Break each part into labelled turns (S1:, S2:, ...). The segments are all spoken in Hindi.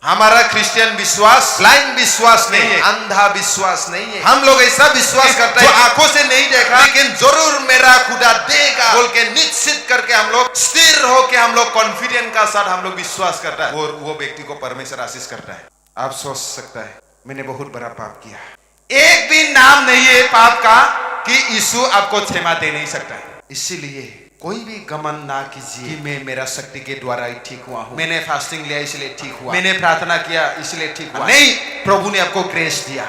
S1: हमारा क्रिश्चियन विश्वास ब्लाइंड विश्वास नहीं है, अंधा विश्वास नहीं है। हम लोग ऐसा विश्वास करते हैं जो आंखों से नहीं देखा लेकिन जरूर मेरा खुदा देगा बोल के निश्चित करके हम लोग स्थिर होके हम लोग कॉन्फिडेंस का साथ हम लोग विश्वास करता है और वो व्यक्ति को परमेश्वर आशीष करता है। आप सोच सकता है मैंने बहुत बड़ा पाप किया, एक भी नाम नहीं है पाप का कि यीशु आपको क्षमा दे नहीं सकता है। इसीलिए कोई भी घमंड ना कीजिए कि मैं मेरा शक्ति के द्वारा ही ठीक हुआ हूं, मैंने फास्टिंग लिया इसलिए ठीक हुआ, मैंने प्रार्थना किया इसलिए ठीक हुआ। नहीं, प्रभु ने आपको ग्रेस दिया।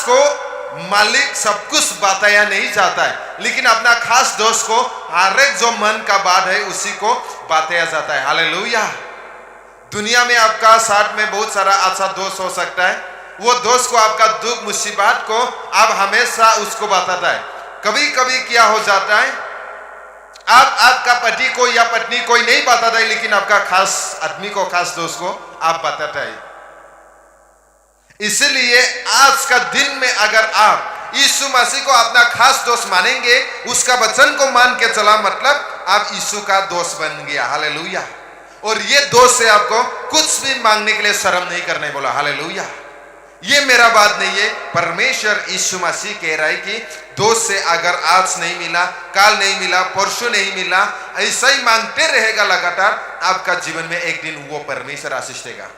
S1: को मालिक सब कुछ बताया नहीं जाता है लेकिन अपना खास दोस्त को हर एक जो मन का बात है उसी को बताया जाता है। हालेलुया। दुनिया में आपका साथ में बहुत सारा अच्छा दोस्त हो सकता है, वो दोस्त को आपका दुख मुसीबत को आप हमेशा उसको बताता है। कभी कभी क्या हो जाता है आप आपका पति को या पत्नी कोई नहीं बताता है लेकिन आपका खास आदमी को खास दोस्त को आप बताता है। इसलिए आज का दिन में अगर आप यीशु मसीह को अपना खास दोस्त मानेंगे, उसका वचन को मान के चला, मतलब आप यीशु का दोस्त बन गया। हालेलुया। और ये दोस्त से आपको कुछ भी मांगने के लिए शर्म नहीं करने बोला। हालेलुया। ये मेरा बात नहीं है, परमेश्वर यीशु मसीह कह रहा है कि दोस्त से अगर आज नहीं मिला, कल नहीं मिला, परसों नहीं मिला, ऐसा ही मांगते रहेगा लगातार, आपका जीवन में एक दिन वो परमेश्वर आशीष देगा।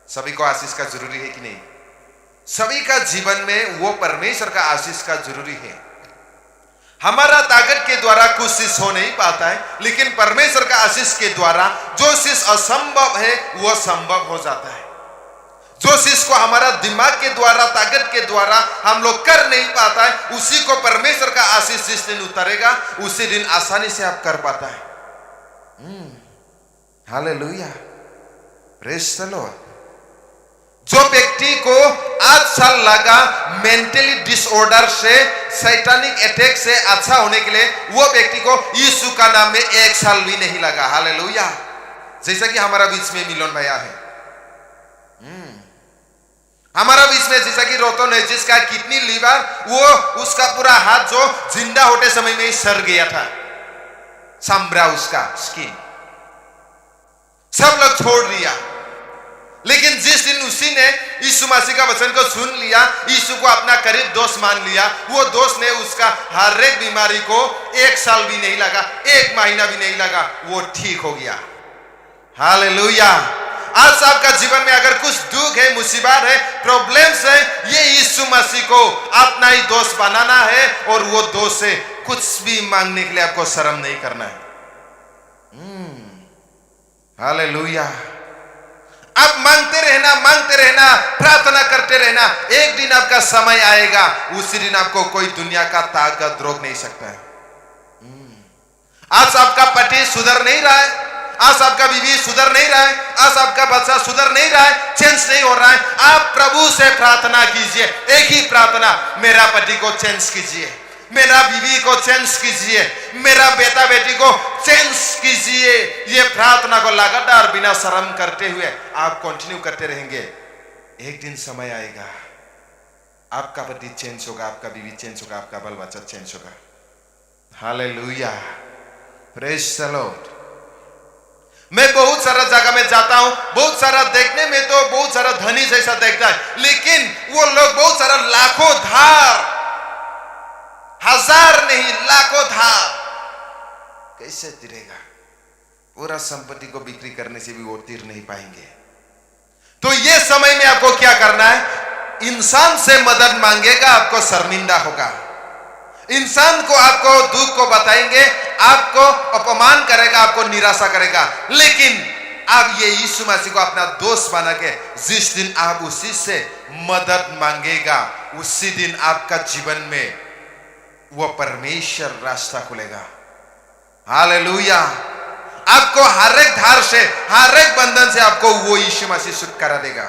S1: सभी को आशीष का जरूरी है कि नहीं? सभी का जीवन में वो परमेश्वर का आशीष का जरूरी है। हमारा ताकत के द्वारा कुछ चीज हो नहीं पाता है लेकिन परमेश्वर का आशीष के द्वारा जो चीज असंभव है वो संभव हो जाता है। जो चीज को हमारा दिमाग के द्वारा ताकत के द्वारा हम लोग कर नहीं पाता है उसी को परमेश्वर का आशीष जिस दिन उतरेगा उसी दिन आसानी से आप कर पाता है। हालेलुया। Praise the Lord. जो व्यक्ति को 8 साल लगा मेंटली डिसऑर्डर से, सैतानिक अटैक से अच्छा होने के लिए, वो व्यक्ति को यीशु का नाम में 1 साल भी नहीं लगा। हालेलुया। जैसा कि हमारा बीच में मिलन भैया है, हमारा बीच में जैसा कि रोतन है जिसका किडनी लीवर वो उसका पूरा हाथ जो जिंदा होते समय में ही सड़ गया था, चमड़ा उसका स्किन सब लोग छोड़ दिया। लेकिन जिस दिन उसी ने यीशु मसीह का वचन को सुन लिया, यीशु को अपना करीब दोस्त मान लिया, वो दोस्त ने उसका हर एक बीमारी को 1 साल भी नहीं लगा, 1 महीना भी नहीं लगा, वो ठीक हो गया। हालेलुया। आज आपका जीवन में अगर कुछ दुख है, मुसीबत है, प्रॉब्लम्स है, ये यीशु मसीह को अपना ही दोस्त बनाना है और वो दोस्त से कुछ भी मांगने के लिए आपको शर्म नहीं करना है। हालेलुया। आप मांगते रहना, प्रार्थना करते रहना, एक दिन आपका समय आएगा, उसी दिन आपको कोई दुनिया का ताकत रोक नहीं सकता है। आज आपका पति सुधर नहीं रहा है, आज आपका बीवी सुधर नहीं रहा है, आज आपका बच्चा सुधर नहीं रहा है, चेंज नहीं हो रहा है, आप प्रभु से प्रार्थना कीजिए। एक ही प्रार्थना, मेरा पति को चेंज कीजिए, मेरा बीवी को चेंज कीजिए, मेरा बेटा बेटी को चेंज कीजिए। ये प्रार्थना को लगातार बिना शर्म करते हुए आप कंटिन्यू करते रहेंगे, एक दिन समय आएगा आपका पति चेंज होगा, आपका बीवी चेंज होगा, आपका बाल बच्चा चेंज होगा। हालेलुया। Praise the Lord. मैं बहुत सारा जगह में जाता हूं, बहुत सारा देखने में तो बहुत सारा धनी जैसा देखता है, लेकिन वो लोग बहुत सारा लाखों धार, हजार नहीं लाखों धार कैसे तिरेगा? पूरा संपत्ति को बिक्री करने से भी वो तीर नहीं पाएंगे। तो ये समय में आपको क्या करना है? इंसान से मदद मांगेगा आपको शर्मिंदा होगा, इंसान को आपको दुख को बताएंगे, आपको अपमान करेगा, आपको निराशा करेगा। लेकिन आप ये यीशु मसीह को अपना दोस्त बना के जिस दिन आप उसी से मदद मांगेगा उसी दिन आपका जीवन में वो परमेश्वर रास्ता खुलेगा। हालेलुया। आपको हर एक धार से, हर एक बंधन से आपको वो यीशु मसीह छुटकारा देगा।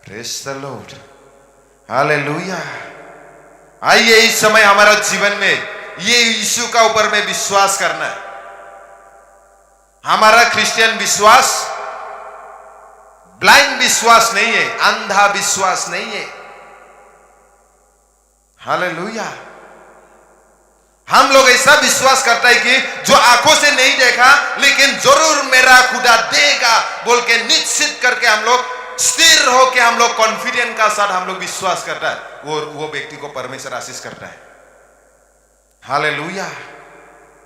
S1: Praise the Lord. हालेलुया। आइए इस समय हमारा जीवन में ये यीशु का ऊपर में विश्वास करना है। हमारा क्रिश्चियन विश्वास ब्लाइंड विश्वास नहीं है, अंधा विश्वास नहीं है। हालेलुया। हम लोग ऐसा विश्वास करता है कि जो आंखों से नहीं देखा लेकिन जरूर मेरा खुदा देगा बोल के निश्चित करके हम लोग स्थिर हो के हम लोग कॉन्फिडेंट का साथ हम लोग विश्वास करता है, वो व्यक्ति को परमेश्वर आशीष करता है। Hallelujah,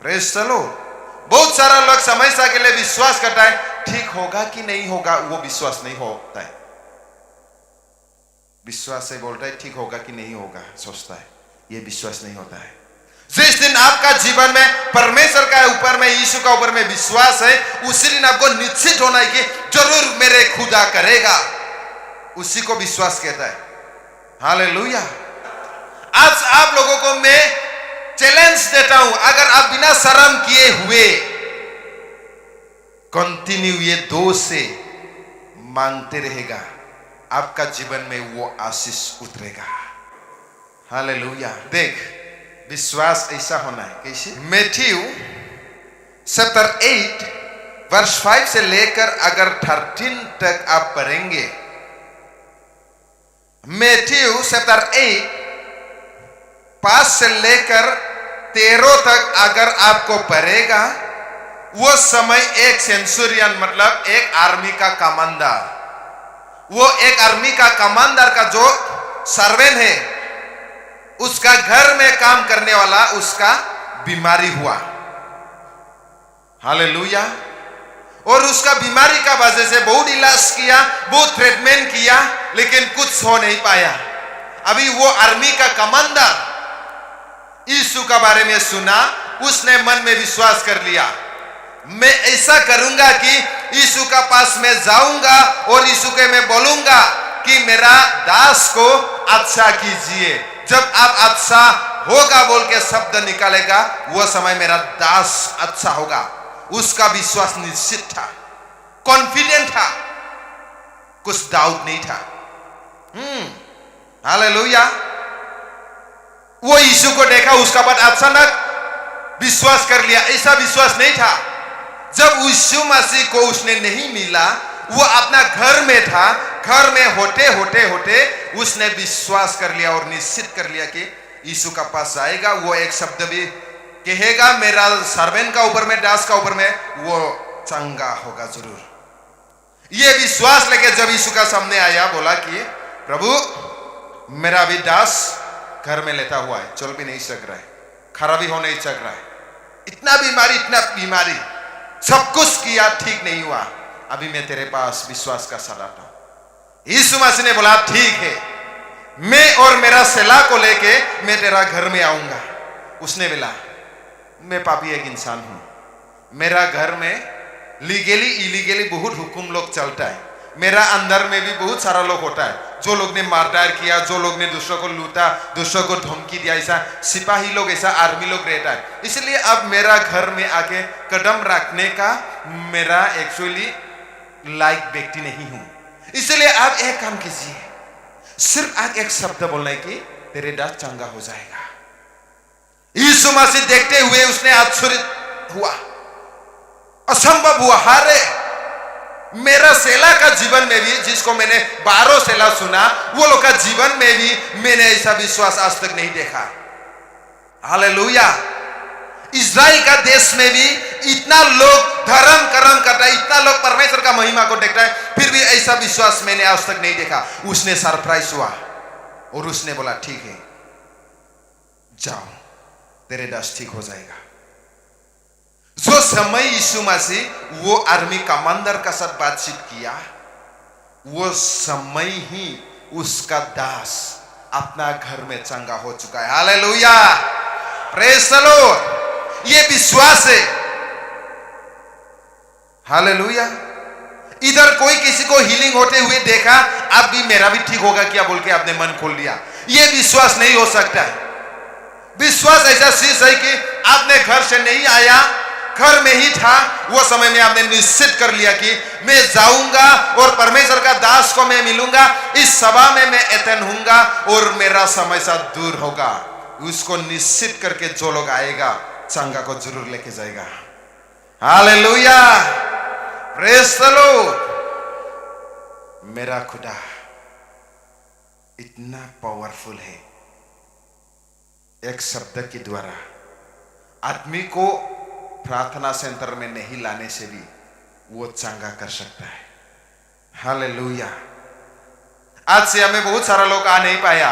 S1: praise the Lord. बहुत सारा लोग समस्या के लिए विश्वास करता है, ठीक होगा कि नहीं होगा, वो विश्वास नहीं होता है। विश्वास से बोलता है ठीक होगा कि नहीं होगा, सोचता है, ये विश्वास नहीं होता है। जिस दिन आपका जीवन में परमेश्वर का ऊपर में, यीशु का ऊपर में विश्वास है, उसी दिन आपको निश्चित होना है कि जरूर मेरे खुदा करेगा, उसी को विश्वास कहता है। हालेलुया। आज आप लोगों को मैं चैलेंज देता हूं, अगर आप बिना शर्म किए हुए कंटिन्यू ये दो से मांगते रहेगा, आपका जीवन में वो आशीष उतरेगा। हालेलुया। देख, विश्वास ऐसा होना है कैसे? मैथ्यू चैप्टर 8 वर्स 5 से लेकर अगर 13 तक आप पढ़ेंगे, मैथ्यू चैप्टर 8 5 से लेकर 13 तक अगर आपको पढ़ेगा, वो समय एक सेंचुरियन मतलब एक आर्मी का कमांडर, वो एक आर्मी का कमांडर का जो सर्वेंट है, उसका घर में काम करने वाला उसका बीमारी हुआ। हालेलुया। और उसका बीमारी का वजह से बहुत इलाज किया, बहुत ट्रीटमेंट किया, लेकिन कुछ हो नहीं पाया। अभी वो आर्मी का कमांडर यीशु का बारे में सुना, उसने मन में विश्वास कर लिया, मैं ऐसा करूंगा कि यीशु का पास में जाऊंगा और यीशु के मैं बोलूंगा कि मेरा दास को अच्छा कीजिए। जब आप अच्छा होगा बोल के शब्द निकालेगा, वो समय मेरा दास अच्छा होगा। उसका विश्वास निश्चित था, कॉन्फिडेंट था, कुछ डाउट नहीं था। हालेलुया। वो यीशु को देखा, उसका बाद अचानक विश्वास कर लिया, ऐसा विश्वास नहीं था। जब यीशु मसीह को उसने नहीं मिला, वो अपना घर में था, घर में होते होते उसने विश्वास कर लिया और निश्चित कर लिया कि यीशु का पास आएगा, वो एक शब्द भी कहेगा, मेरा सर्वेंट का ऊपर में, दास का ऊपर में, वो चंगा होगा जरूर। ये विश्वास लेके जब यीशु का सामने आया, बोला कि प्रभु, मेरा भी दास घर में लेटा हुआ है, चल भी नहीं सक रहा है, खड़ा भी हो नहीं सक रहा है, इतना बीमारी, सब कुछ किया, ठीक नहीं हुआ, अभी मैं तेरे पास विश्वास का साथ आता हूं। यीशु मसीह ने बोला ठीक है, मैं और मेरा सेला को लेके मैं तेरा घर में आऊंगा। उसने बोला, मैं पापी एक इंसान हूं, मेरा घर में लीगली इलीगली बहुत हुक्म लोग चलता है, मेरा अंदर में भी बहुत सारा लोग होता है, जो लोग ने मारदार किया, जो लोग ने दूसरों को लूटा, दूसरों को धमकी दिया, ऐसा सिपाही लोग, ऐसा आर्मी लोग रहता है। इसलिए अब मेरा घर में आके कदम रखने का मेरा एक्चुअली लायक व्यक्ति नहीं हूं। इसलिए आप एक काम कीजिए, सिर्फ आप एक शब्द बोलना है कि तेरे दास चंगा हो जाएगा। यीशु मसीह देखते हुए उसने आश्चर्य हुआ, असंभव हुआ। हारे, मेरा सेला का जीवन में भी, जिसको मैंने 12 सेला सुना, वो लोग का जीवन में भी मैंने ऐसा विश्वास आज तक नहीं देखा। हालेलुया। इज़राइल का देश में भी इतना लोग धर्म कर्म करता है, इतना लोग परमेश्वर का महिमा को देखता है, फिर भी ऐसा विश्वास मैंने आज तक नहीं देखा। उसने सरप्राइज हुआ और उसने बोला ठीक है, जाओ, तेरे दास ठीक हो जाएगा। जो समय यीशु मसीह वो आर्मी कमांडर का साथ बातचीत किया, वो समय ही उसका दास अपना घर में चंगा हो चुका है। Hallelujah, praise the Lord. ये विश्वास है। हालेलुया। इधर कोई किसी को हीलिंग होते हुए देखा, अब भी मेरा भी ठीक होगा क्या बोल के आपने मन खोल लिया, ये विश्वास नहीं हो सकता है। विश्वास ऐसा चीज है कि आपने घर से नहीं आया, घर में ही था, वो समय में आपने निश्चित कर लिया कि मैं जाऊंगा और परमेश्वर का दास को मैं मिलूंगा, इस सभा में मैं अटेंड होऊंगा और मेरा समस्या दूर होगा। उसको निश्चित करके जो लोग आएगा, चंगा को जरूर लेके जाएगा। Hallelujah, praise the Lord. मेरा खुदा इतना पावरफुल है, एक शब्द के द्वारा आदमी को प्रार्थना सेंटर में नहीं लाने से भी वो चंगा कर सकता है। हालेलुया। आज से हमें बहुत सारा लोग आ नहीं पाया,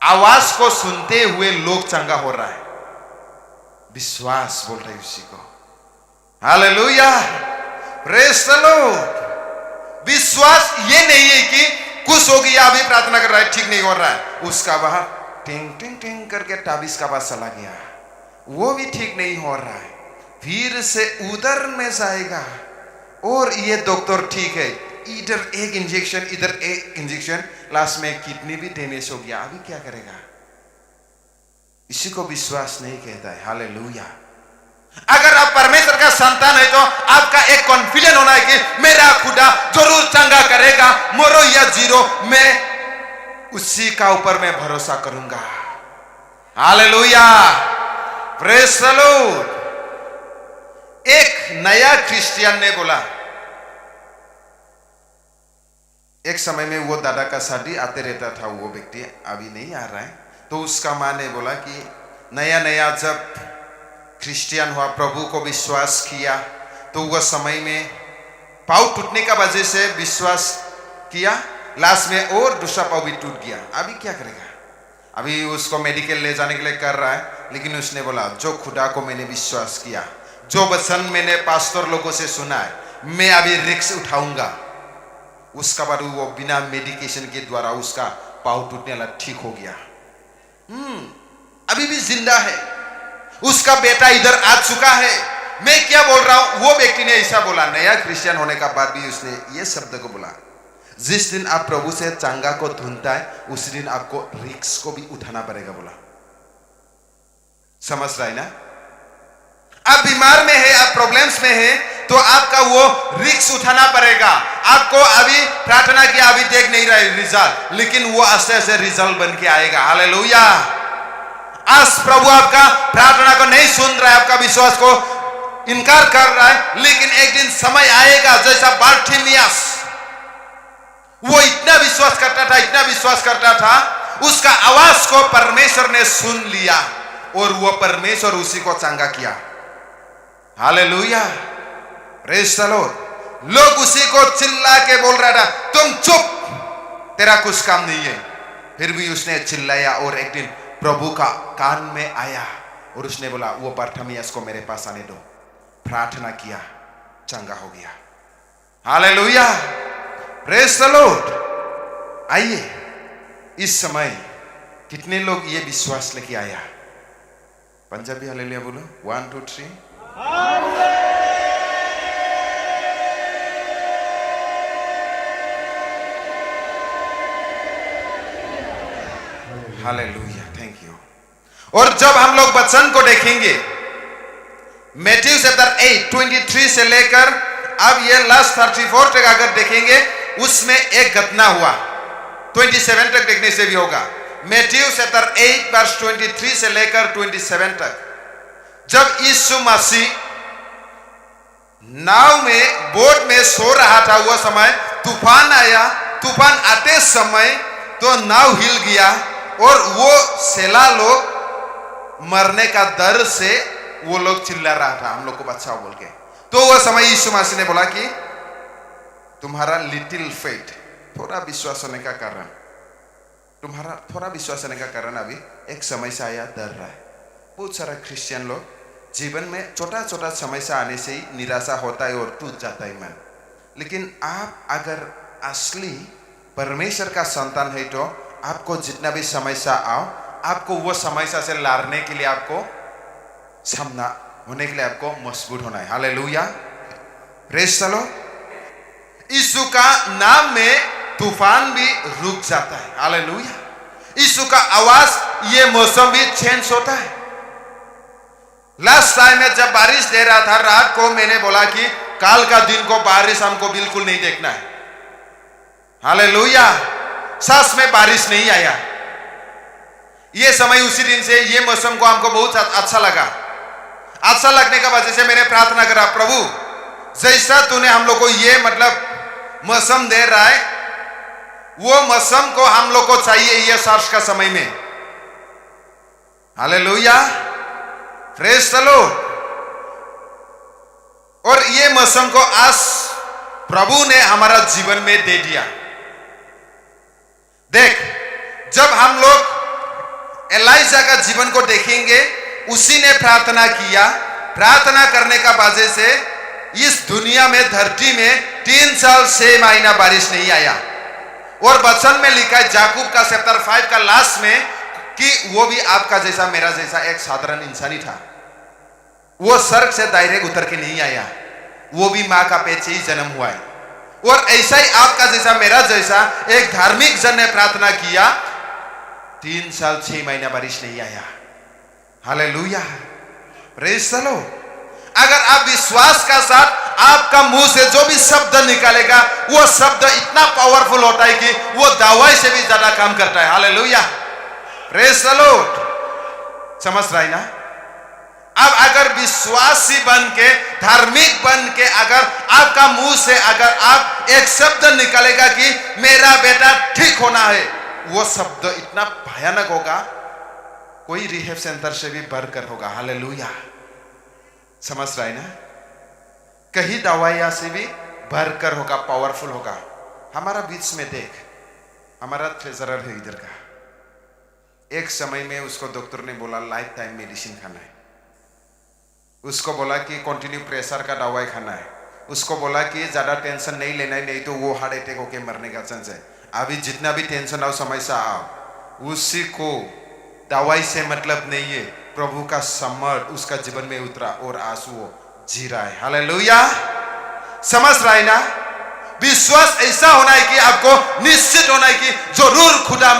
S1: आवाज को सुनते हुए लोग चंगा हो रहा है। विश्वास बोल रहे उसी को। Hallelujah, praise the Lord. विश्वास ये नहीं है कि कुछ हो गया, अभी प्रार्थना कर रहा है, ठीक नहीं हो रहा है, उसका बाहर टिंग टिंग टिंग करके ताबीज का पास चला गया, वो भी ठीक नहीं हो रहा है, फिर से उधर में जाएगा और ये डॉक्टर ठीक है, इधर एक इंजेक्शन इधर एक इंजेक्शन, लास्ट में किडनी भी डैमेज हो गया, अभी क्या करेगा? इसी को विश्वास नहीं कहता है। हालेलुया। अगर आप परमेश्वर का संतान है तो आपका एक कॉन्फिडेंस होना है कि मेरा खुदा जरूर चंगा करेगा, मोरो या जीरो, मैं उसी का ऊपर मैं भरोसा करूंगा। Hallelujah, praise the Lord. एक नया क्रिश्चियन ने बोला, एक समय में वो दादा का शादी आते रहता था, वो व्यक्ति अभी नहीं आ रहा है, तो उसका माँ ने बोला कि नया नया जब क्रिश्चियन हुआ, प्रभु को विश्वास किया, तो वह समय में पाँव टूटने का वजह से विश्वास किया, लास्ट में और दूसरा पाँव भी टूट गया, अभी क्या करेगा? अभी उसको मेडिकल ले जाने के लिए कर रहा है, लेकिन उसने बोला जो खुदा को मैंने विश्वास किया, जो वचन मैंने पास्टर लोगों से सुना है, मैं अभी रिस्क उठाऊंगा। उसका बाद वो बिना मेडिकेशन के द्वारा उसका पाँव टूटने वाला ठीक हो गया, अभी भी जिंदा है, उसका बेटा इधर आ चुका है। मैं क्या बोल रहा हूं, वो व्यक्ति ने ऐसा बोला, नया क्रिश्चियन होने का बाद भी उसने ये शब्द को बोला, जिस दिन आप प्रभु से चंगा को ढूंढता है उस दिन आपको रिस्क को भी उठाना पड़ेगा। बोला, समझ रहा है ना? आप बीमार में है, आप प्रॉब्लम्स में है, तो आपका वो रिस्क उठाना पड़ेगा। आपको अभी प्रार्थना किया, अभी देख नहीं रहे रिजल्ट, लेकिन वो आस्ते आस्ते रिजल्ट बन के आएगा। हालेलुया। आज प्रभु आपका प्रार्थना को नहीं सुन रहा है, आपका विश्वास को इनकार कर रहा है, लेकिन एक दिन समय आएगा जैसा बार्टिमियस, वो इतना विश्वास करता था, इतना विश्वास करता था, उसका आवाज को परमेश्वर ने सुन लिया और वो परमेश्वर उसी को चंगा किया। Hallelujah, praise the Lord. लोग उसी को चिल्ला के बोल रहा था, तुम चुप, तेरा कुछ काम नहीं है, फिर भी उसने चिल्लाया और एक दिन प्रभु का कान में आया और उसने बोला, वो बार्टिमियस को मेरे पास आने दो। प्रार्थना किया, चंगा हो गया। Hallelujah, praise the Lord. आइए, इस समय कितने लोग ये विश्वास लेके आया? पंजाबी हालेलुया बोलो, 1 2 3। Hallelujah, thank you. और जब हम लोग वचन को देखेंगे, मैथ्यू चैप्टर 8 23 से लेकर अब ये लास्ट 34 तक अगर देखेंगे, उसमें एक घटना हुआ, 27 तक देखने से भी होगा। मैथ्यू चैप्टर 8 वर्स 23 से लेकर 27 तक, जब यीशु मसीह नाव में, बोट में सो रहा था, वो समय तूफान आया। तूफान आते समय तो नाव हिल गया और वो सेला लोग मरने का डर से वो लोग चिल्ला रहा था, हम लोग को बचाओ बोल के। तो वो समय यीशु मसीह ने बोला कि तुम्हारा लिटिल फेथ, थोड़ा विश्वास होने का कारण, तुम्हारा थोड़ा विश्वास होने का कारण अभी एक समस्या आया, डर रहा है। बहुत सारा क्रिश्चियन लोग जीवन में छोटा छोटा समस्या आने से ही निराशा होता है और टूट जाता है मन। लेकिन आप अगर असली परमेश्वर का संतान है तो आपको जितना भी समस्या आओ, आपको वो समस्या से लड़ने के लिए, आपको सामना होने के लिए आपको मजबूत होना है। Hallelujah, praise the Lord. Yeshu का नाम में तूफान भी रुक जाता है। हालेलुया, यीशु का आवाज ये मौसम भी चेंज होता है। लास्ट टाइम में जब बारिश दे रहा था रात को, मैंने बोला कि काल का दिन को बारिश हमको बिल्कुल नहीं देखना है। हालेलुया, सच में बारिश नहीं आया। ये समय उसी दिन से ये मौसम को हमको बहुत अच्छा लगा। अच्छा लगने का वजह से मैंने प्रार्थना करा, प्रभु जैसा तूने हम लोग को ये मौसम दे रहा है, वो मौसम को हम लोग को चाहिए ये सर्च का समय में। Hallelujah, praise the Lord. और ये मौसम को आज प्रभु ने हमारा जीवन में दे दिया। देख, जब हम लोग एलाइजा का जीवन को देखेंगे, उसी ने प्रार्थना किया, प्रार्थना करने का वजह से इस दुनिया में, धरती में 3 साल 6 महीना बारिश नहीं आया। और वचन में लिखा है याकूब का चैप्टर 5 का लास्ट में कि वो भी आपका जैसा मेरा जैसा एक साधारण इंसान ही था। वो स्वर्ग से डायरेक्ट उतर के नहीं आया, वो भी मां का पेट से ही जन्म हुआ है। और ऐसा ही आपका जैसा मेरा जैसा एक धार्मिक जन ने प्रार्थना किया, 3 साल 6 महीना बारिश नहीं आया। Hallelujah, praise the Lord. अगर आप विश्वास का साथ आपका मुंह से जो भी शब्द निकालेगा, वो शब्द इतना पावरफुल होता है कि वो दवाई से भी ज्यादा काम करता है। Hallelujah, praise the Lord. समझ रहा है ना? अब अगर विश्वासी बन के, धार्मिक बन के, अगर आपका मुंह से अगर आप एक शब्द निकालेगा कि मेरा बेटा ठीक होना है, वो शब्द इतना भयानक होगा, कोई रिहेब सेंटर से भी बढ़कर होगा। हालेलुया, समझ रहा है ना? कहीं दवाइयां से भी बढ़कर होगा, पावरफुल होगा। हमारा बीच में देख, हमारा ट्रेजरर है इधर का, एक समय में उसको डॉक्टर ने बोला लाइफ टाइम मेडिसिन खाना है, उसको बोला कि कंटिन्यू प्रेशर का दवाई खाना है, उसको बोला कि ज्यादा टेंशन नहीं लेना है, नहीं तो वो हार्ट अटैक होके मरने का चांस है। अभी जितना भी टेंशन आओ, समस्या आओ, उसी को दवाई से मतलब नहीं है, प्रभु का समर्थ उसका जीवन में उतरा और आज वो जी रहा है। हालेलुया, समझ रहा है ना? विश्वास ऐसा होना है कि आपको निश्चित होना है कि जरूर खुदा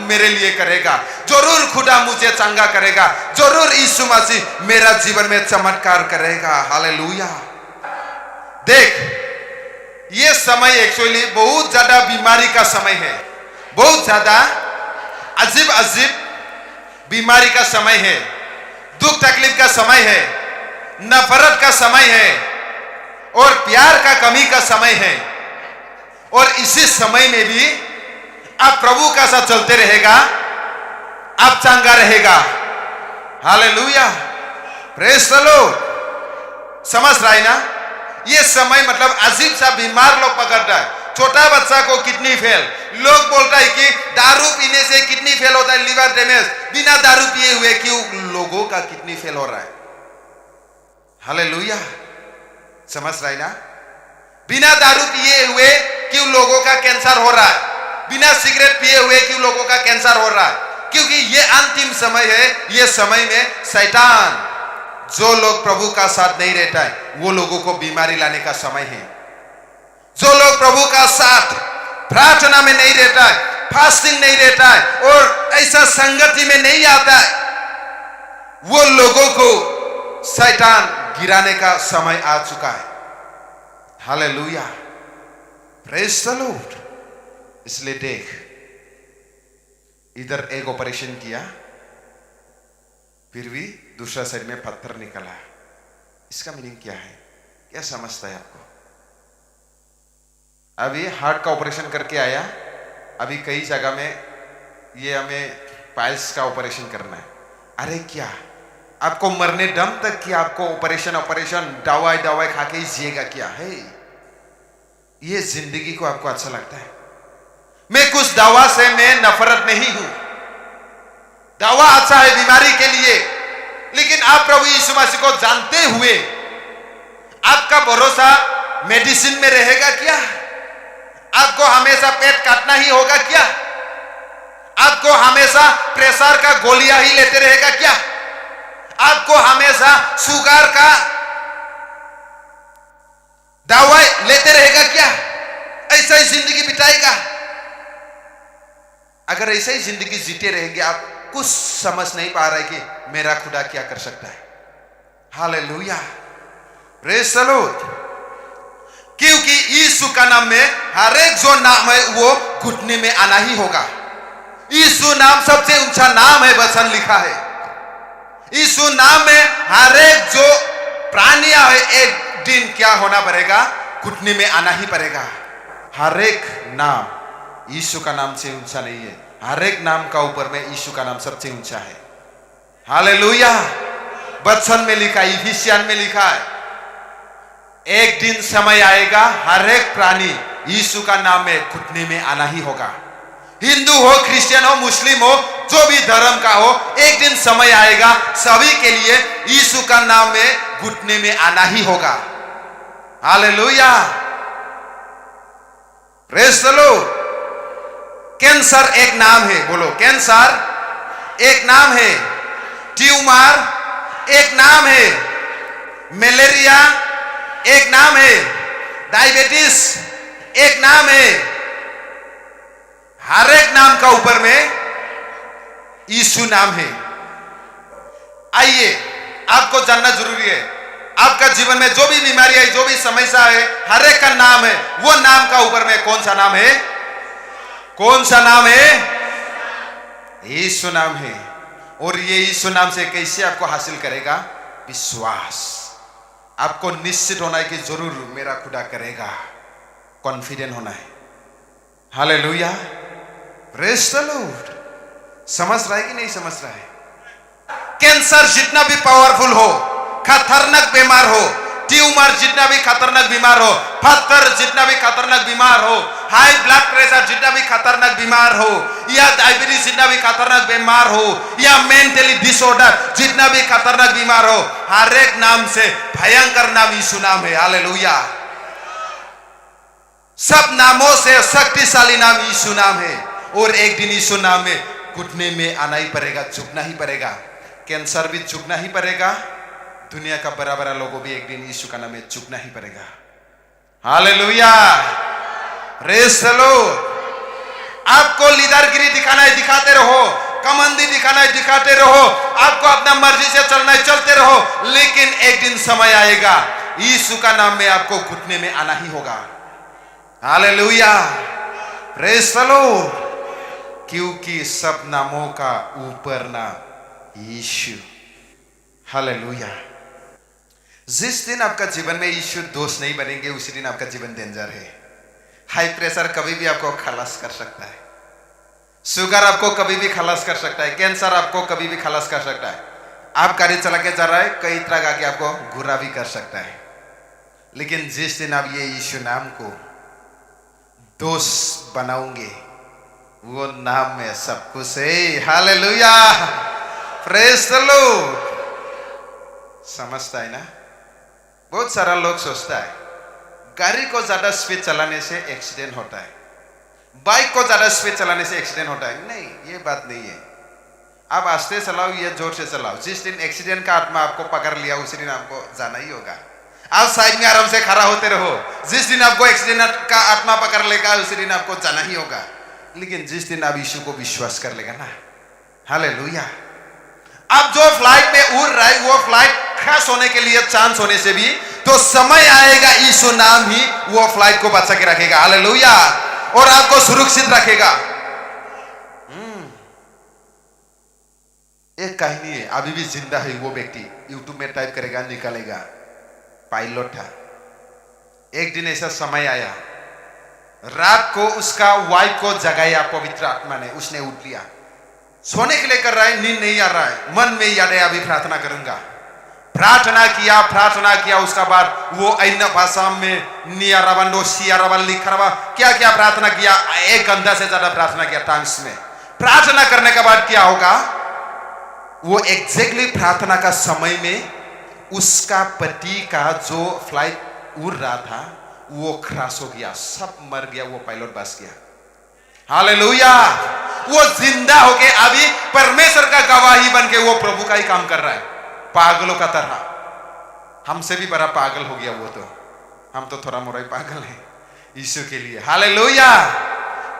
S1: मेरे लिए करेगा, जरूर खुदा मुझे चंगा करेगा, जरूर यीशु मसीह मेरा जीवन में चमत्कार करेगा। हालेलुया। देख, ये समय एक्चुअली बहुत ज्यादा बीमारी का समय है, बहुत ज्यादा अजीब अजीब बीमारी का समय है, दुख तकलीफ का समय है, नफरत का समय है और प्यार का कमी का समय है। और इसी समय में भी आप प्रभु का साथ चलते रहेगा, आप चंगा रहेगा। Hallelujah, praise the Lord. समझ रहा है ना? ये समय मतलब अजीब सा बीमार लोग पकड़ता है। छोटा बच्चा को किडनी फेल, लोग बोलता है कि दारू पीने से किडनी फेल होता है, लिवर डैमेज, बिना दारू पिए हुए क्यों लोगों का किडनी फेल हो रहा है। हालेलुया, समझ रहा है ना? बिना दारू पिए हुए क्यों लोगों का कैंसर हो रहा है, बिना सिगरेट पिए हुए क्यों लोगों का कैंसर हो रहा है? क्योंकि ये अंतिम समय है। ये समय में शैतान, जो लोग प्रभु का साथ नहीं रहता है, वो लोगों को बीमारी लाने का समय है। जो लोग प्रभु का साथ प्रार्थना में नहीं रहता है, फास्टिंग नहीं रहता है और ऐसा संगति में नहीं आता है, वो लोगों को शैतान गिराने का समय आ चुका है। Hallelujah, praise the Lord. इसलिए देख, इधर एक ऑपरेशन किया, फिर भी दूसरा साइड में पत्थर निकला। इसका मीनिंग क्या है? क्या समझता है आपको? अभी हार्ट का ऑपरेशन करके आया, अभी कई जगह में ये हमें पाइल्स का ऑपरेशन करना है। अरे क्या आपको मरने दम तक कि आपको ऑपरेशन दवाई खा के ही जिएगा क्या है? ये जिंदगी को आपको अच्छा लगता है? मैं कुछ दवा से मैं नफरत नहीं हूं, दवा अच्छा है बीमारी के लिए, लेकिन आप प्रभु यीशु मसीह को जानते हुए आपका भरोसा मेडिसिन में रहेगा क्या? आपको हमेशा पेट काटना ही होगा क्या? आपको हमेशा प्रेशर का गोलियां ही लेते रहेगा क्या? आपको हमेशा शुगर का दवाई लेते रहेगा क्या? ऐसा ही जिंदगी बिताएगा? अगर ऐसा ही जिंदगी जीते रहेंगे, आप कुछ समझ नहीं पा रहे कि मेरा खुदा क्या कर सकता है। Hallelujah, praise the Lord. क्योंकि यीशु का नाम में हर एक जो नाम है वो घुटने में आना ही होगा। यीशु नाम सबसे ऊंचा नाम है, वचन लिखा है। यीशु नाम में हर एक जो प्राणियां है एक दिन क्या होना पड़ेगा, घुटने में आना ही पड़ेगा। हर एक नाम यीशु का नाम से ऊंचा नहीं है। हर एक नाम का ऊपर में यीशु का नाम सबसे ऊंचा है। हालेलुया। वचन में लिखा, इफिसियन में लिखा है, एक दिन समय आएगा हर एक प्राणी यीशु का नाम में घुटने में आना ही होगा। हिंदू हो, क्रिश्चियन हो, मुस्लिम हो, जो भी धर्म का हो, एक दिन समय आएगा सभी के लिए यीशु का नाम में घुटने में आना ही होगा। Hallelujah. Praise the Lord. Cancer एक नाम है, बोलो कैंसर एक नाम है, ट्यूमर एक नाम है, मलेरिया एक नाम है, डायबिटीज एक नाम है। हर एक नाम का ऊपर में यीशु नाम है। आइए, आपको जानना जरूरी है, आपका जीवन में जो भी बीमारी है, जो भी समस्या है, हर एक का नाम है। वो नाम का ऊपर में कौन सा नाम है? कौन सा नाम है? यीशु नाम है। और ये यीशु नाम से कैसे आपको हासिल करेगा? विश्वास। आपको निश्चित होना है कि जरूर मेरा खुदा करेगा, कॉन्फिडेंट होना है। हालेलुया। Praise the Lord. समझ रहा है कि नहीं समझ रहा है? कैंसर जितना भी पावरफुल हो, खतरनाक बीमार हो, ट्यूमर जितना भी खतरनाक बीमार हो, पत्थर जितना भी खतरनाक बीमार हो, हाई ब्लड प्रेशर जितना भी खतरनाक बीमार हो, या डायबिटीज जितना भी खतरनाक बीमार हो, या मेंटली डिसऑर्डर जितना भी खतरनाक बीमार हो, हर एक नाम से भयंकर नाम यीशु नाम है। हालेलुया। सब नामों से शक्तिशाली नाम यीशु नाम है। और एक दिन यीशु नाम में घुटने में आना ही पड़ेगा, झुकना ही पड़ेगा। कैंसर भी झुकना ही पड़ेगा, दुनिया का बड़ा बड़ा लोगों भी एक दिन यीशु का नाम में झुकना ही पड़ेगा। हालेलुया। Praise the Lord. आपको लीडरगिरी दिखाना है, दिखाते रहो, कमंदी दिखाना है, दिखाते रहो, आपको अपना मर्जी से चलना है, चलते रहो। लेकिन एक दिन समय आएगा यीशु का नाम में आपको घुटने में आना ही होगा। हालेलुया। Praise the Lord. क्योंकि सब नामों का ऊपर नाम यीशु। हालेलुया। जिस दिन आपका जीवन में यीशु दोस्त नहीं बनेंगे, उसी दिन आपका जीवन डेंजर है। हाई प्रेशर कभी भी आपको खलास कर सकता है, शुगर आपको कभी भी खलास कर सकता है, कैंसर आपको कभी भी खलास कर सकता है। आप गाड़ी चला के जा रहा है, कई तरह आके आपको गुर्रा भी कर सकता है। लेकिन जिस दिन आप ये यीशु नाम को दोस्त बनाओगे, वो नाम में सब कुछ है। हालेलुया। Praise the Lord. समझता है ना? बहुत सारा लोग सोचता है गाड़ी को ज्यादा स्पीड चलाने से एक्सीडेंट होता है, बाइक को ज्यादा स्पीड चलाने से एक्सीडेंट होता है। नहीं, ये बात नहीं है। आप आस्ते चलाओ या जोर से चलाओ, जिस दिन एक्सीडेंट का आत्मा आपको पकड़ लिया, उसी दिन आपको जाना ही होगा। आप साइड में आराम से खड़ा होते रहो, जिस दिन आपको एक्सीडेंट का आत्मा पकड़ लेगा, उसी दिन आपको जाना ही होगा। लेकिन जिस दिन आप यीशु को विश्वास कर लेगा ना, हालेलुया, अब जो फ्लाइट में उड़ रहा है, वो फ्लाइट क्रैश होने के लिए चांस होने से भी तो समय आएगा, यीशु नाम ही वो फ्लाइट को बचा के रखेगा। हालेलुया। और आपको सुरक्षित रखेगा। एक कहानी है, अभी भी जिंदा है वो व्यक्ति, यूट्यूब में टाइप करेगा निकलेगा। पायलट था। एक दिन ऐसा समय आया, रात को उसका वाइफ को जगाया पवित्र आत्मा ने, उसने उठ लिया, सोने के लिए कर रहा है, नींद नहीं आ रहा है, मन में याद है अभी प्रार्थना करूंगा। प्रार्थना किया। उसका बाद वो अन्य भाषा में नियारबंडो सियारबल लिखरबा क्या क्या प्रार्थना किया, एक घंटा से ज्यादा प्रार्थना किया टांग्स में। प्रार्थना करने के बाद क्या होगा, वो एग्जैक्टली प्रार्थना का समय में उसका पति का जो फ्लाइट उड़ रहा था वो क्रैश हो गया, सब मर गया, वो पायलट बच गया। हालेलुया। वो जिंदा होके अभी परमेश्वर का गवाही बन के वो प्रभु का ही काम कर रहा है, पागलों का तरह। हमसे भी बड़ा पागल हो गया वो तो, हम तो थोड़ा मोड़ा ही पागल है यीशु के लिए। हालेलुया।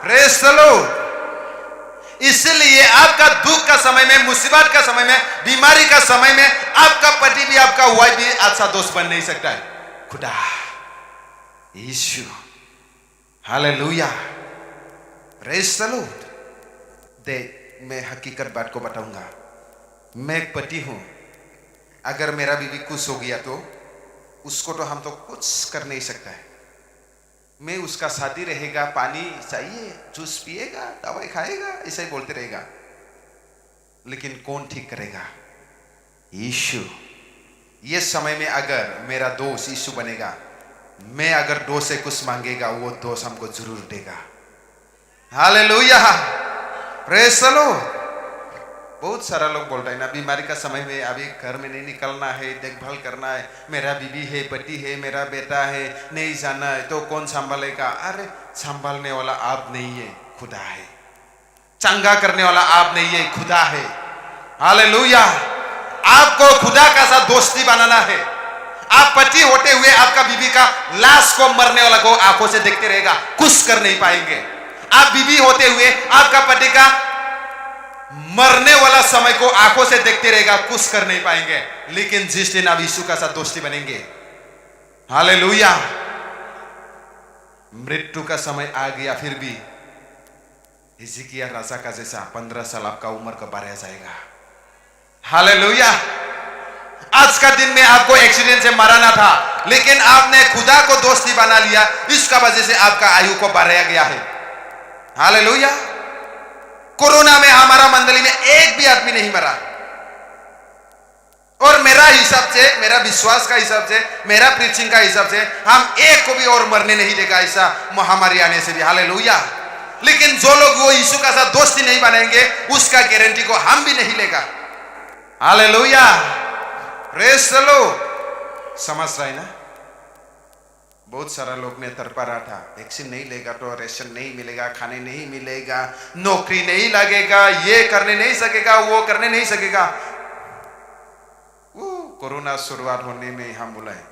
S1: Praise the Lord. इसलिए आपका दुख का समय में, मुसीबत का समय में, बीमारी का समय में आपका पति भी, आपका वाइफ भी अच्छा दोस्त बन नहीं सकता है, खुदा यीशु। हालेलुया। Praise the Lord. मैं हकीकत बात को बताऊंगा। मैं एक पति हूं, अगर मेरा बीवी कुछ हो गया तो उसको तो हम तो कुछ कर नहीं सकता है। मैं उसका साथी रहेगा, पानी चाहिए, जूस पिएगा, दवाई खाएगा, ऐसा ही बोलते रहेगा। लेकिन कौन ठीक करेगा? यीशु। ये समय में अगर मेरा दोस्त यीशु बनेगा, मैं अगर दोस्त से कुछ मांगेगा, वो दोस्त हमको जरूर देगा। Hallelujah, praise the Lord. बहुत सारा लोग बोल रहे हैं ना, बीमारी का समय में अभी घर में नहीं निकलना है, देखभाल करना है, मेरा बीवी है, पति है, मेरा बेटा है, नहीं जाना है तो कौन संभालेगा? अरे संभालने वाला आप नहीं है, खुदा है। चंगा करने वाला आप नहीं है, खुदा है। हालेलुया। आपको खुदा का साथ दोस्ती बनाना है। आप पति होते हुए आपका बीवी का लाश को, मरने वाला को आंखों से देखते रहेगा, कुछ कर नहीं पाएंगे। आप बीवी होते हुए आपका पति का मरने वाला समय को आंखों से देखते रहेगा, कुछ कर नहीं पाएंगे। लेकिन जिस दिन आप यीशु का साथ दोस्ती बनेंगे, हालेलुया, मृत्यु का समय आ गया फिर भी हिजकिय्याह राजा का जैसा 15 साल आपका उम्र का बढ़ाया जाएगा। हालेलुया। आज का दिन में आपको एक्सीडेंट से मराना था, लेकिन आपने खुदा को दोस्ती बना लिया, इसका वजह से आपका आयु को बढ़ाया गया है। हालेलुया। कोरोना में हमारा मंडली में एक भी आदमी नहीं मरा, और मेरा हिसाब से, मेरा विश्वास का हिसाब से, मेरा प्रीचिंग का हिसाब से, हम एक को भी और मरने नहीं देगा ऐसा महामारी आने से भी। हालेलुया। लेकिन जो लोग वो यीशु का साथ दोस्ती नहीं बनाएंगे, उसका गारंटी को हम भी नहीं लेगा। Hallelujah, praise the Lord. समझ रहे ना? बहुत सारा लोग ने तड़पा रहा था, वैक्सीन नहीं लेगा तो रेशन नहीं मिलेगा, खाने नहीं मिलेगा, नौकरी नहीं लगेगा, ये करने नहीं सकेगा, वो करने नहीं सकेगा। वो कोरोना शुरुआत होने में हम बोला है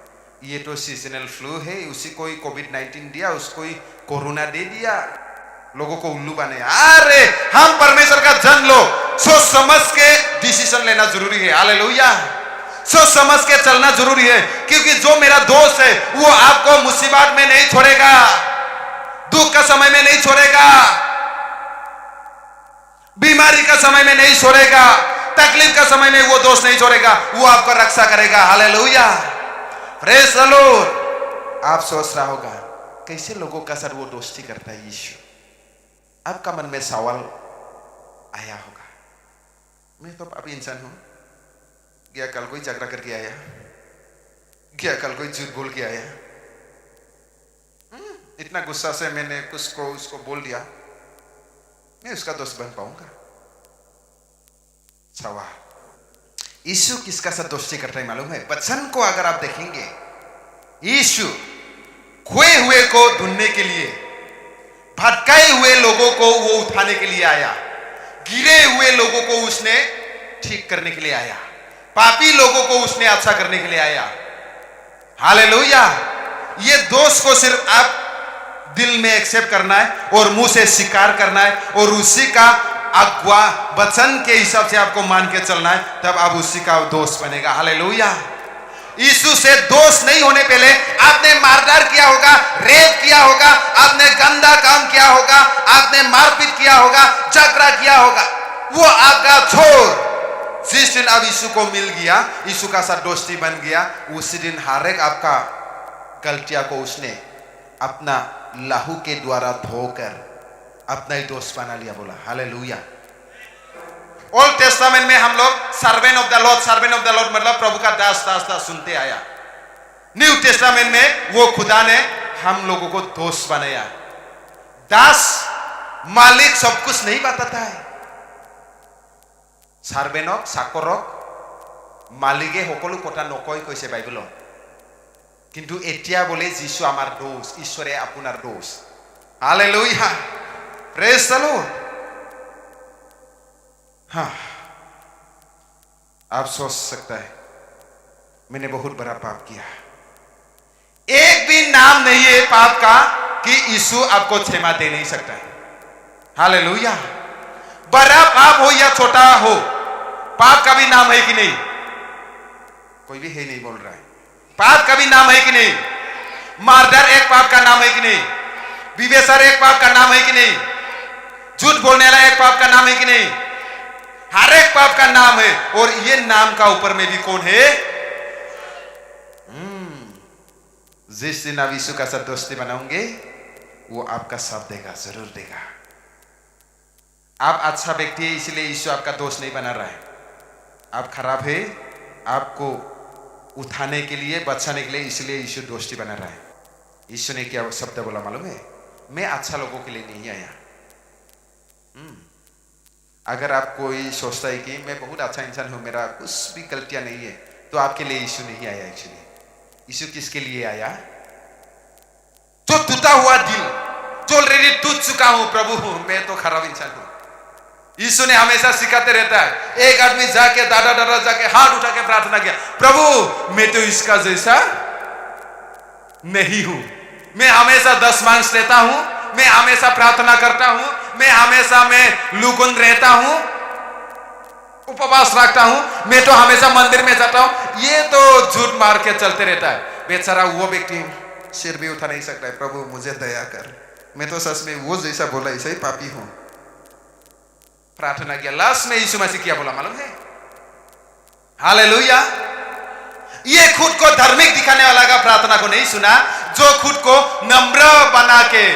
S1: ये तो सीजनल फ्लू है, उसी को ही कोविड-19 दिया, उसको ही कोरोना दे दिया, लोगों को उल्लू बने। अरे हम परमेश्वर का जन लोग सोच समझ के डिसीजन लेना जरूरी है। हालेलुया। सोच समझ के चलना जरूरी है, क्योंकि जो मेरा दोस्त है वो आपको मुसीबत में नहीं छोड़ेगा, दुख का समय में नहीं छोड़ेगा, बीमारी का समय में नहीं छोड़ेगा, तकलीफ का समय में वो दोस्त नहीं छोड़ेगा, वो आपको रक्षा करेगा। Hallelujah, praise the Lord. आप सोच रहा होगा कैसे लोगों का सर वो दोस्ती करता है यीशु। आपका मन में सवाल आया होगा, मैं तो अभी इंसान हूं, क्या कल कोई झगड़ा करके आया, क्या कल कोई झूठ बोल के आया, इतना गुस्सा से मैंने उसको बोल दिया, मैं उसका दोस्त बन पाऊंगा? सवाल। यीशु किसका साथ दोस्ती करता है मालूम है? वचन को अगर आप देखेंगे, यीशु खोए हुए को ढूंढने के लिए, भटकाए हुए लोगों को वो उठाने के लिए आया, गिरे हुए लोगों को उसने ठीक करने के लिए आया, पापी लोगों को उसने अच्छा करने के लिए आया। हालेलुया। ये दोस्त को सिर्फ आप दिल में एक्सेप्ट करना है और मुंह से स्वीकार करना है, और उसी का अगवा वचन के हिसाब से आपको मान के चलना है, तब आप उसी का दोस्त बनेगा। हालेलुया। यीशु से दोस्त नहीं होने पहले आपने मारधार किया होगा, रेप किया होगा, आपने गंदा काम किया होगा, आपने मारपीट किया होगा, झगड़ा किया होगा, वो आपका छोड़। जिस दिन अब यीशु को मिल गया, यीशु का साथ दोस्ती बन गया, उसी दिन हर एक आपका गलतियां को उसने अपना लहू के द्वारा धोकर अपना ही दोस्त बना लिया। बोला हालेलुया। ओल्ड टेस्टामेंट में हम लोग सर्वेंट ऑफ द लॉर्ड मतलब प्रभु का दास दास दास सुनते आया। न्यू टेस्टामेंट में वो खुदा ने हम लोगों को दोस्त बनाया। दास मालिक सब कुछ नहीं बताता है। সাৰ্বেনক চাকৰক মালিকে সকলো কথা নকয় কৈছে বাইবেলত, কিন্তু এতিয়া বলে যিশু আমাৰ দোষ, ঈশ্বৰে আপোনাৰ দোষ। Hallelujah, praise the Lord. हाँ, आप सोच सकता है मैंने बहुत बड़ा पाप किया। एक भी नाम नहीं है पाप का कि यीशु आपको क्षमा दे नहीं सकता है। हालेलुया। बड़ा पाप हो या छोटा हो, पाप का भी नाम है कि नहीं? कोई भी है नहीं बोल रहा है। पाप का भी नाम है कि नहीं? मर्डर एक पाप का नाम है कि नहीं? विवेचन एक पाप का नाम है कि नहीं? झूठ बोलने वाला एक पाप का नाम है कि नहीं? हर एक पाप का नाम है, और ये नाम का ऊपर में भी कौन है? जिस दिन आप यीशु का साथ दोस्ती बनाओगे, वो आपका साथ देगा, जरूर देगा। आप अच्छा व्यक्ति है इसलिए यीशु आपका दोस्त नहीं बना रहा है। आप खराब है, आपको उठाने के लिए, बचाने के लिए, इसलिए यीशु दोस्ती बना रहा है। यीशु ने क्या शब्द बोला मालूम है? मैं अच्छा लोगों के लिए नहीं आया। अगर आप कोई सोचता है कि मैं बहुत अच्छा इंसान हूं, मेरा कुछ भी गलतियां नहीं है, तो आपके लिए यीशु नहीं आया। एक्चुअली यीशु किसके लिए आया? जो टूटा हुआ दिल, जो ऑलरेडी टूट चुका हूं, प्रभु मैं तो खराब इंसान हूं। यीशु ने हमेशा सिखाते रहता है। एक आदमी जाके दादा जाके हाथ उठा के प्रार्थना किया, प्रभु मैं तो इसका जैसा नहीं हूं। मैं हमेशा 10 मार्क्स लेता हूं, मैं हमेशा प्रार्थना करता हूं, मैं हमेशा में लुगुन रहता हूं, उपवास रखता हूं, मैं तो हमेशा मंदिर में जाता हूं। ये तो झूठ मार के चलते रहता है। बेचारा वो व्यक्ति सिर भी उठा नहीं सकता है, प्रभु मुझे दया कर, मैं तो सच में वो जैसा बोला ऐसा ही पापी हूं। प्रार्थना किया, लास्ट में यीशु मसीह क्या बोला मालूम है? हालेलुया। ये खुद को धार्मिक दिखाने वाला का प्रार्थना को नहीं सुना, जो खुद को नम्र बना के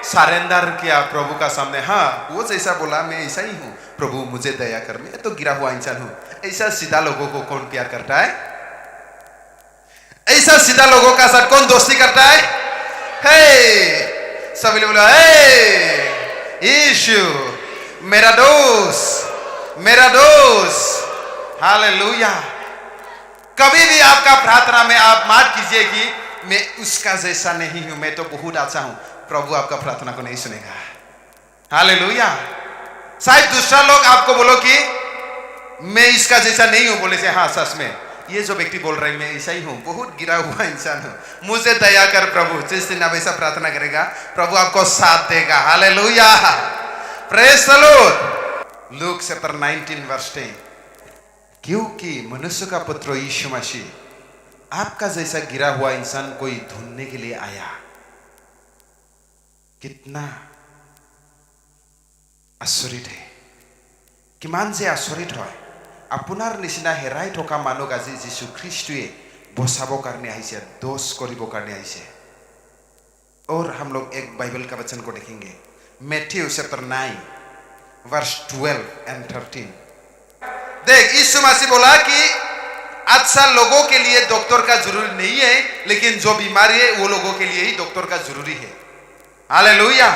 S1: सरेंडर किया प्रभु का सामने। हाँ, वो जैसा बोला मैं ऐसा ही हूं, प्रभु मुझे दया कर, मैं तो गिरा हुआ इंसान हूं। ऐसा सीधा लोगों को कौन प्यार करता है? ऐसा सीधा लोगों का साथ कौन दोस्ती करता है? हे सभी बोला, हे यीशु मेरा दोस्त, मेरा दोस्त। हालेलुया। कभी भी आपका प्रार्थना में आप मत कीजिए कि मैं उसका जैसा नहीं हूं, मैं तो बहुत अच्छा हूं। प्रभु आपका प्रार्थना को नहीं सुनेगा। हालेलुया। शायद दूसरा लोग आपको बोलो कि मैं इसका जैसा नहीं हूं, बोले से हाँ सच में ये जो व्यक्ति बोल रहे हैं मैं ऐसा ही हूं, बहुत गिरा हुआ इंसान हूं, मुझे दया कर प्रभु। जिस दिन आप ऐसा प्रार्थना करेगा, प्रभु आपको साथ देगा। Hallelujah, praise the lord. Luke chapter 19 verse 10, क्योंकि मनुष्य का पुत्र यीशु मसीह आपका जैसा गिरा हुआ इंसान कोई ढूंढने के लिए आया। कितना आश्चर्य है, किमान जे आश्चर्य হয় আপোনাৰ নিচিনা হেৰাই থকা মানুহ আজি যীশু খ্ৰীষ্টুৱে বচাবৰ কাৰণে আহিছে, दोष কৰিবৰ কাৰণে আহিছে। और हम लोग एक बाइबल का वचन को देखेंगे, मैथ्यू चैप्टर 9 वर्स 12 एंड 13। देख, यीशु मसीह बोला कि अच्छा लोगों के लिए डॉक्टर का जरूरी नहीं है, लेकिन जो बीमारी है वो लोगों के लिए ही डॉक्टर का जरूरी है। हालेलुया।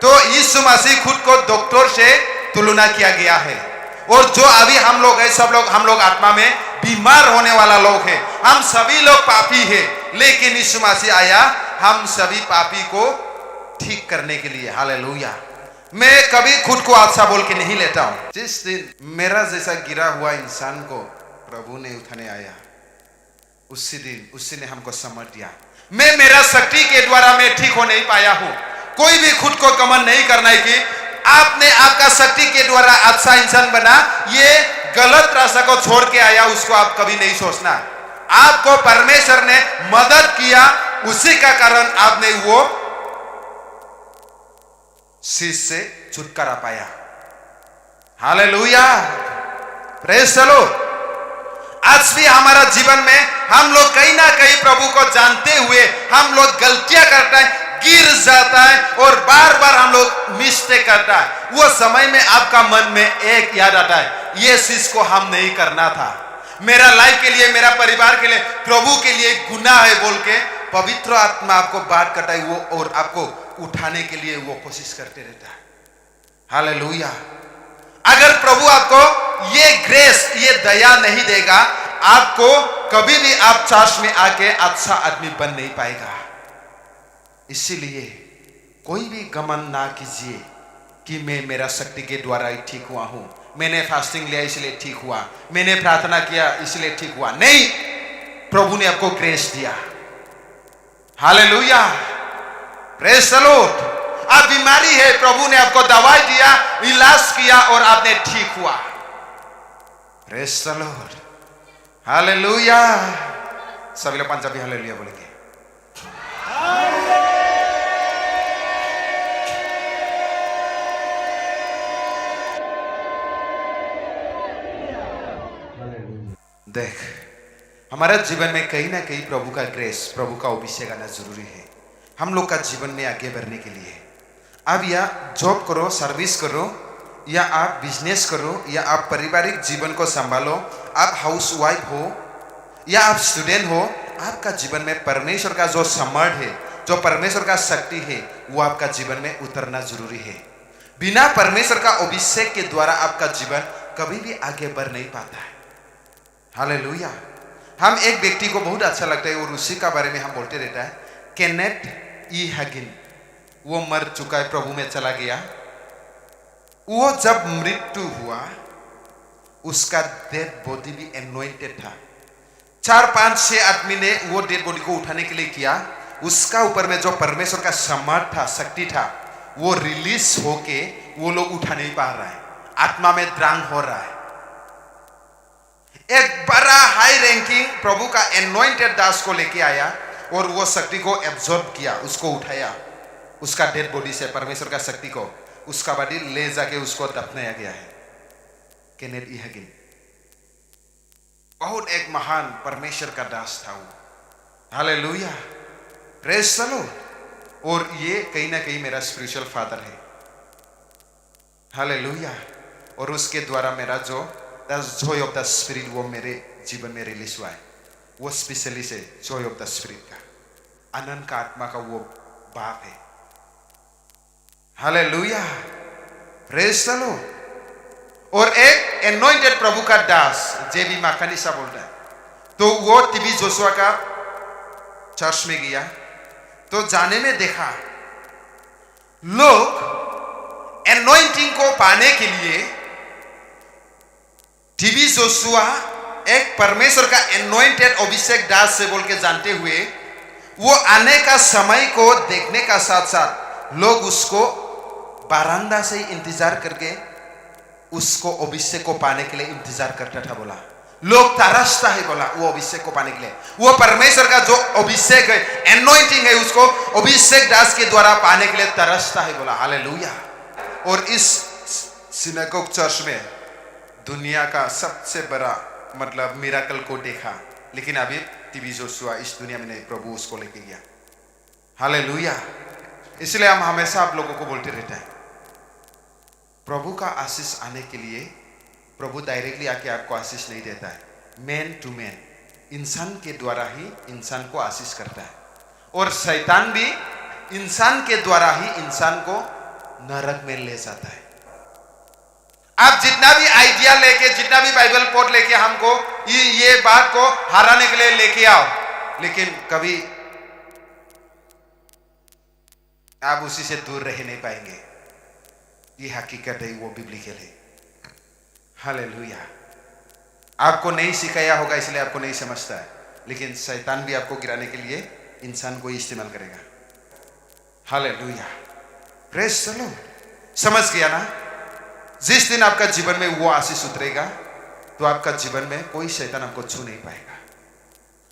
S1: तो यीशु मसीह खुद को डॉक्टर से तुलना किया गया है। और जो अभी हम लोग है, सब लोग हम लोग आत्मा में बीमार होने वाला लोग हैं। हम सभी लोग पापी हैं, लेकिन यीशु मसीह आया हम सभी पापी को ठीक करने के लिए। हालेलुया। मैं कभी खुद को अच्छा बोल के नहीं लेता हूं। जिस दिन मेरा जैसा गिरा हुआ इंसान को प्रभु ने उठाने आया, उसी दिन उसी ने हमको समझ दिया मैं मेरा शक्ति के द्वारा मैं ठीक हो नहीं पाया हूं। कोई भी खुद को कमन नहीं करना है कि आपने आपका शक्ति के द्वारा अच्छा इंसान बना। ये गलत रास्ता को छोड़ के आया, उसको आप कभी नहीं सोचना। आपको परमेश्वर ने मदद किया, उसी का कारण आपने वो चीज से छुटकारा पाया। Hallelujah, praise the Lord. आज भी हमारा जीवन में हम लोग कहीं ना कहीं प्रभु को जानते हुए हम लोग गलतियां करता है, गिर जाता है, और बार बार हम लोग मिस्टेक करता है। वो समय में आपका मन में एक याद आता है, ये चीज को हम नहीं करना था, मेरा लाइफ के लिए, मेरा परिवार के लिए, प्रभु के लिए गुनाह है बोल के पवित्र आत्मा आपको बात करता है वो, और आपको उठाने के लिए वो कोशिश करते रहता है। हालेलुया। अगर प्रभु आपको ये ग्रेस, ये दया नहीं देगा, आपको कभी भी आप चर्च में आके अच्छा आदमी बन नहीं पाएगा। इसीलिए कोई भी गमन ना कीजिए कि मैं मेरा शक्ति के द्वारा ही ठीक हुआ हूं, मैंने फास्टिंग लिया इसलिए ठीक हुआ, मैंने प्रार्थना किया इसलिए ठीक हुआ। नहीं, प्रभु ने आपको ग्रेस दिया। Hallelujah, praise the Lord. आप बीमारी है, प्रभु ने आपको दवाई दिया, इलाज किया और आपने ठीक हुआ। Praise the Lord. हालेलुया। सभी लोग पंजाबी हालेलुया बोलेंगे। देख, हमारा जीवन में कहीं ना कहीं प्रभु का ग्रेस, प्रभु का अभिषेक आना जरूरी है हम लोग का जीवन में आगे बढ़ने के लिए। आप या जॉब करो, सर्विस करो, या आप बिजनेस करो, या आप पारिवारिक जीवन को संभालो, आप हाउस वाइफ हो या आप स्टूडेंट हो, आपका जीवन में परमेश्वर का जो समर्थ है, जो परमेश्वर का शक्ति है, वो आपका जीवन में उतरना जरूरी है। बिना परमेश्वर का अभिषेक के द्वारा आपका जीवन कभी भी आगे बढ़ नहीं पाता है। हालेलुया। हम एक व्यक्ति को बहुत अच्छा लगता है और उसी का बारे में हम बोलते रहता है, केनेथ ई हैगिन। वो मर चुका है, प्रभु में चला गया। वो जब मृत्यु हुआ, उसका डेड बॉडी भी एनोइंटेड था। 4, 5, 6 आदमी ने वो डेड बॉडी को उठाने के लिए किया। उसका ऊपर में जो परमेश्वर का समर्थ था, शक्ति था, वो रिलीज होके वो लोग उठा नहीं पा रहा है, आत्मा में द्रांग हो रहा है। एक बड़ा हाई रैंकिंग प्रभु का एनोइंटेड दास को लेके आया और वो शक्ति को एब्जॉर्ब किया, उसको उठाया उसका डेड बॉडी से, परमेश्वर का शक्ति को, उसका बॉडी ले जाके उसको दफनाया गया है। केनेथ ई हैगिन बहुत एक महान परमेश्वर का दास था वो। Hallelujah, praise the Lord. और ये कहीं ना कहीं मेरा स्पिरिचुअल फादर है। हालेलुया। और उसके द्वारा मेरा जो जॉय ऑफ द स्पिरिट वो मेरे जीवन में रिलीज हुआ है। वो स्पेशली से जॉय ऑफ द स्पिरिट का, आनंद का आत्मा का वो बाप है। Hallelujah, praise the Lord. और एक एनोइंटेड प्रभु का दास जेबी माकानिसा बोलता है, तो वो टीबी जोशुआ का चर्च में गया, तो जाने में देखा लोग एनोइंटिंग को पाने के लिए टीबी जोशुआ एक परमेश्वर का एनोइंटेड अभिषेक दास से बोल के जानते हुए, वो आने का समय को देखने का साथ साथ लोग उसको बारांदा से इंतजार करके उसको अभिषेक को पाने के लिए इंतजार करता था। बोला लोग तरसता है, बोला वो अभिषेक को पाने के लिए, वो परमेश्वर का जो अभिषेक है, एनोइंटिंग है, उसको अभिषेक दास के द्वारा पाने के लिए तरसता है। बोला हालेलुया। और इस सिनेगोग चर्च में दुनिया का सबसे बड़ा मतलब मिराकल को देखा, लेकिन अभी टीबी जोशुआ इस दुनिया में नहीं, प्रभु उसको लेके गया। हालेलुया। इसलिए हम हमेशा आप लोगों को बोलते रहते हैं, प्रभु का आशीष आने के लिए प्रभु डायरेक्टली आके आपको आशीष नहीं देता है, मैन टू मैन, इंसान के द्वारा ही इंसान को आशीष करता है। और शैतान भी इंसान के द्वारा ही इंसान को नरक में ले जाता है। आप जितना भी आइडिया लेके, जितना भी बाइबल कोट लेके हमको ये बात को हराने के लिए लेके आओ, लेकिन कभी आप उसी से दूर रह नहीं पाएंगे। ये हकीकत है, वो बिब्लिकल है। हालेलुया। आपको नहीं सिखाया होगा इसलिए आपको नहीं समझता है, लेकिन शैतान भी आपको गिराने के लिए इंसान को इस्तेमाल करेगा। Hallelujah, praise the Lord. समझ गया ना? जिस दिन आपका जीवन में वो आशीष उतरेगा, तो आपका जीवन में कोई शैतान आपको छू नहीं पाएगा।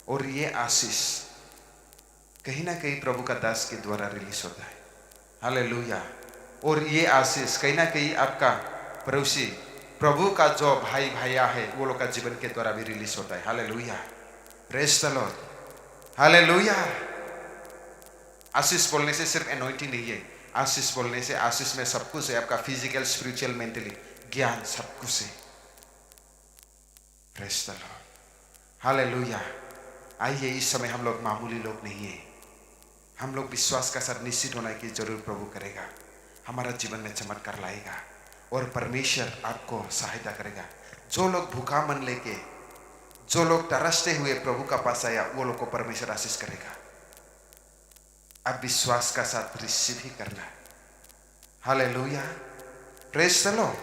S1: और ये आशीष कहीं ना कहीं प्रभु का दास के द्वारा रिलीज होता है। हालेलुया। और ये आशीष कहीं ना कहीं आपका पड़ोसी, प्रभु का जो भाई भैया है, वो लोग का जीवन के द्वारा भी रिलीज होता है। Hallelujah, praise the Lord. Hallelujah. आशीष बोलने से सिर्फ एनॉइंटिंग नहीं है, आशीष बोलने से, आशीष में सब कुछ है, आपका फिजिकल, स्पिरिचुअल, मेंटली, ज्ञान, सब कुछ है। Praise the Lord. हालेलुया। आइए, इस समय हम लोग मामूली लोग नहीं है, हम लोग विश्वास का साथ निश्चित होना कि जरूर प्रभु करेगा, हमारा जीवन में चमत्कार लाएगा और परमेश्वर आपको सहायता करेगा। जो लोग भूखा मन लेके, जो लोग तरसते हुए प्रभु का पास आया, वो लोग को परमेश्वर आशीष करेगा। अब विश्वास का साथ रिसीव ही करना। Hallelujah, praise the Lord.